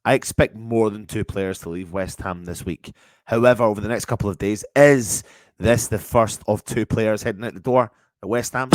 I expect more than two players to leave West Ham this week. However, over the next couple of days, is this the first of two players heading out the door at West Ham?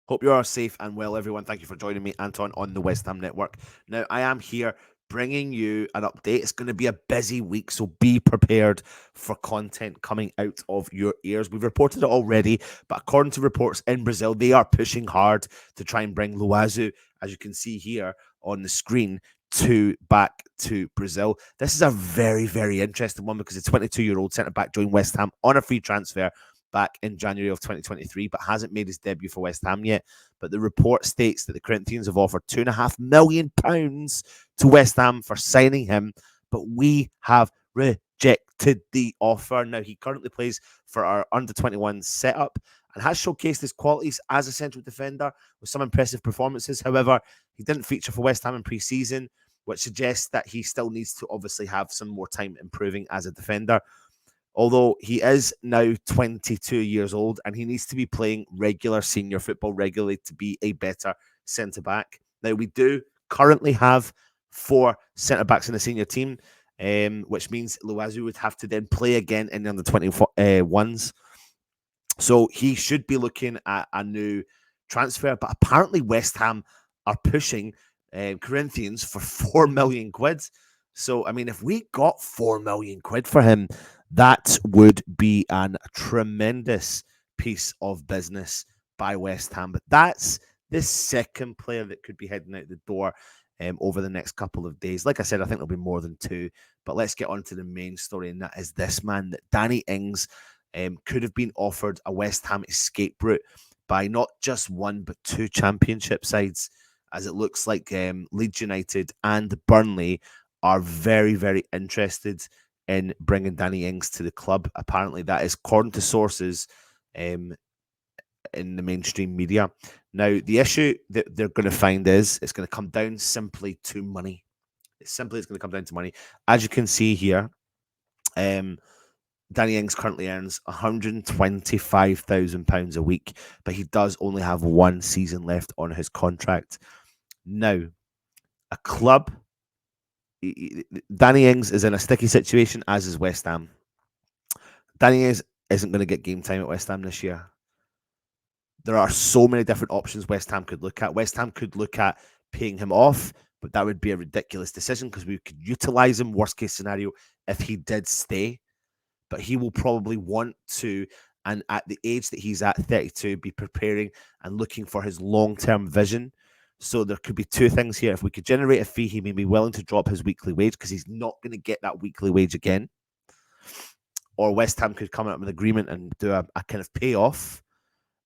Hope you are safe and well, everyone. Thank you for joining me, Anton, on the West Ham Network. Now, I am here bringing you an update. It's going to be a busy week, so be prepared for content coming out of your ears. We've reported it already, but according to reports in Brazil, they are pushing hard to try and bring Luazu, as you can see here on the screen, back to Brazil. This is a very, very interesting one because the 22-year-old centre back joined West Ham on a free transfer back in January of 2023, but hasn't made his debut for West Ham yet. But the report states that the Corinthians have offered £2.5 million to West Ham for signing him, but we have rejected the offer. Now, he currently plays for our under-21 setup and has showcased his qualities as a central defender with some impressive performances. However, he didn't feature for West Ham in pre-season, which suggests that he still needs to obviously have some more time improving as a defender. Although he is now 22 years old and he needs to be playing regular senior football regularly to be a better centre-back. Now, we do currently have 4 centre-backs in the senior team, which means Luazu would have to then play again in the under-21s. So he should be looking at a new transfer, but apparently West Ham are pushing Corinthians for 4 million quid. So, I mean, if we got 4 million quid for him, that would be a tremendous piece of business by West Ham. But that's the second player that could be heading out the door over the next couple of days. Like I said, I think there'll be more than 2. But let's get on to the main story, and that is this man, that Danny Ings could have been offered a West Ham escape route by not just 1 but 2 championship sides, as it looks like Leeds United and Burnley are very, very interested in bringing Danny Ings to the club. Apparently, that is according to sources in the mainstream media. Now, the issue that they're going to find is it's going to come down simply to money. It's going to come down to money. As you can see here, Danny Ings currently earns £125,000 a week, but he does only have 1 season left on his contract. Now, a club, Danny Ings is in a sticky situation, as is West Ham. Danny Ings isn't going to get game time at West Ham this year. There are so many different options West Ham could look at. West Ham could look at paying him off, but that would be a ridiculous decision because we could utilize him, worst case scenario, if he did stay. But he will probably want to, and at the age that he's at, 32, be preparing and looking for his long-term vision. So there could be 2 things here. If we could generate a fee, he may be willing to drop his weekly wage because he's not going to get that weekly wage again. Or West Ham could come up with an agreement and do a kind of payoff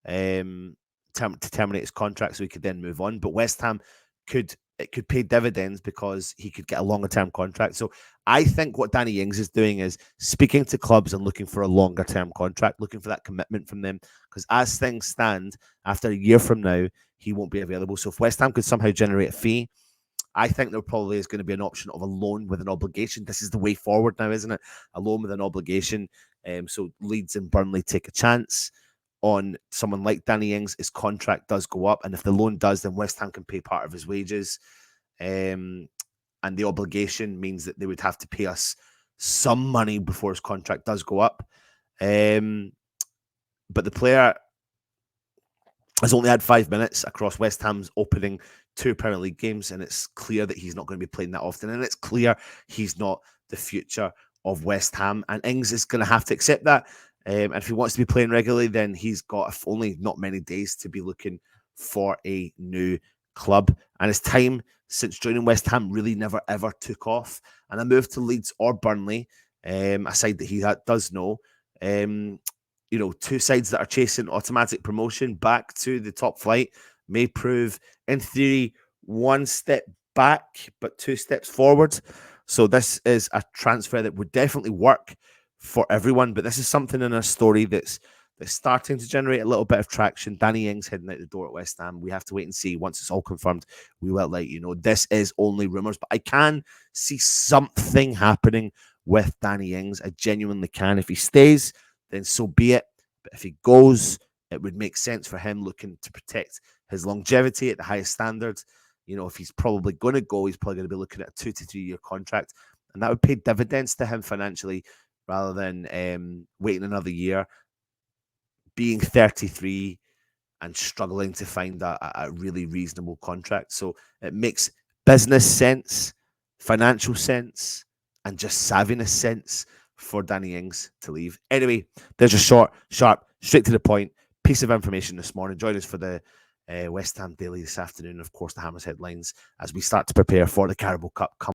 to terminate his contract so he could then move on. But West Ham could pay dividends because he could get a longer term contract. So I think what Danny Ings is doing is speaking to clubs and looking for a longer term contract, looking for that commitment from them. Because as things stand, after a year from now, he won't be available. So if West Ham could somehow generate a fee, I think there probably is going to be an option of a loan with an obligation. This is the way forward now, isn't it? A loan with an obligation. So Leeds and Burnley take a chance on someone like Danny Ings. His contract does go up, and if the loan does, then West Ham can pay part of his wages. And the obligation means that they would have to pay us some money before his contract does go up. But the player has only had 5 minutes across West Ham's opening 2 Premier League games, and it's clear that he's not going to be playing that often, and it's clear he's not the future of West Ham, and Ings is going to have to accept that. And if he wants to be playing regularly, then he's got only not many days to be looking for a new club. And his time since joining West Ham really never ever took off. And a move to Leeds or Burnley, a side that he does know, 2 sides that are chasing automatic promotion back to the top flight may prove, in theory, 1 step back, but 2 steps forward. So this is a transfer that would definitely work for everyone, but this is something in a story that's that's starting to generate a little bit of traction. Danny Ings heading out the door at West Ham. We have to wait and see. Once it's all confirmed, we will let you know. This is only rumours, but I can see something happening with Danny Ings. I genuinely can. If he stays, then so be it. But if he goes, it would make sense for him looking to protect his longevity at the highest standards. You know, if he's probably going to go, he's probably going to be looking at a 2 to 3 year contract, and that would pay dividends to him financially rather than waiting another year, being 33 and struggling to find a really reasonable contract. So it makes business sense, financial sense, and just savviness sense for Danny Ings to leave. Anyway, there's a short, sharp, straight to the point piece of information this morning. Join us for the West Ham Daily this afternoon. Of course, the Hammers headlines as we start to prepare for the Carabao Cup.